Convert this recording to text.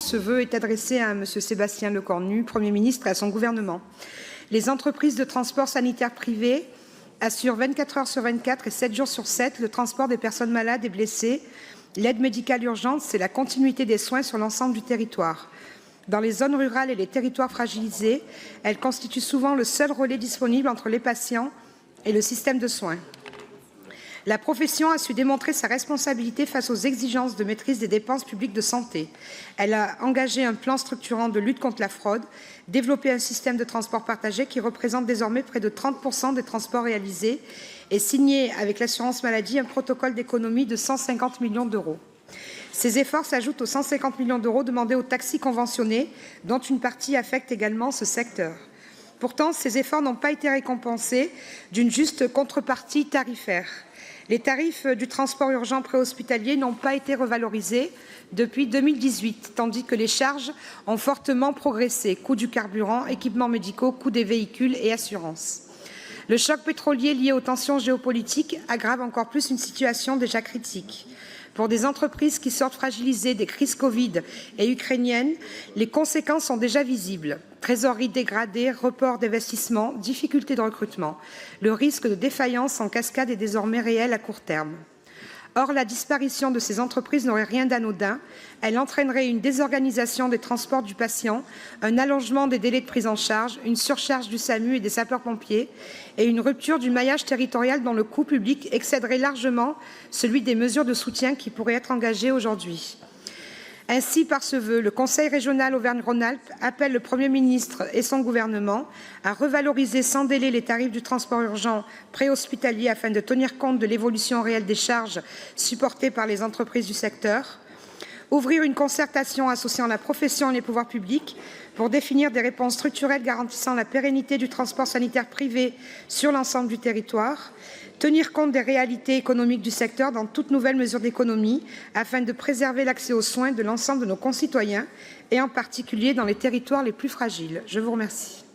Ce vœu est adressé à M. Sébastien Lecornu, Premier ministre, et à son gouvernement. Les entreprises de transport sanitaire privé assurent 24 heures sur 24 et 7 jours sur 7 le transport des personnes malades et blessées. L'aide médicale urgente, c'est la continuité des soins sur l'ensemble du territoire. Dans les zones rurales et les territoires fragilisés, elle constitue souvent le seul relais disponible entre les patients et le système de soins. La profession a su démontrer sa responsabilité face aux exigences de maîtrise des dépenses publiques de santé. Elle a engagé un plan structurant de lutte contre la fraude, développé un système de transport partagé qui représente désormais près de 30% des transports réalisés et signé avec l'assurance maladie un protocole d'économie de 150 millions d'euros. Ces efforts s'ajoutent aux 150 millions d'euros demandés aux taxis conventionnés, dont une partie affecte également ce secteur. Pourtant, ces efforts n'ont pas été récompensés d'une juste contrepartie tarifaire. Les tarifs du transport urgent préhospitalier n'ont pas été revalorisés depuis 2018, tandis que les charges ont fortement progressé. Coût du carburant, équipements médicaux, coût des véhicules et assurances. Le choc pétrolier lié aux tensions géopolitiques aggrave encore plus une situation déjà critique. Pour des entreprises qui sortent fragilisées des crises Covid et ukrainiennes, les conséquences sont déjà visibles. Trésorerie dégradée, report d'investissement, difficultés de recrutement. Le risque de défaillance en cascade est désormais réel à court terme. Or, la disparition de ces entreprises n'aurait rien d'anodin. Elle entraînerait une désorganisation des transports du patient, un allongement des délais de prise en charge, une surcharge du SAMU et des sapeurs-pompiers et une rupture du maillage territorial dont le coût public excéderait largement celui des mesures de soutien qui pourraient être engagées aujourd'hui. Ainsi, par ce vœu, le Conseil régional Auvergne-Rhône-Alpes appelle le Premier ministre et son gouvernement à revaloriser sans délai les tarifs du transport urgent préhospitalier afin de tenir compte de l'évolution réelle des charges supportées par les entreprises du secteur, ouvrir une concertation associant la profession et les pouvoirs publics pour définir des réponses structurelles garantissant la pérennité du transport sanitaire privé sur l'ensemble du territoire, tenir compte des réalités économiques du secteur dans toute nouvelle mesure d'économie afin de préserver l'accès aux soins de l'ensemble de nos concitoyens et en particulier dans les territoires les plus fragiles. Je vous remercie.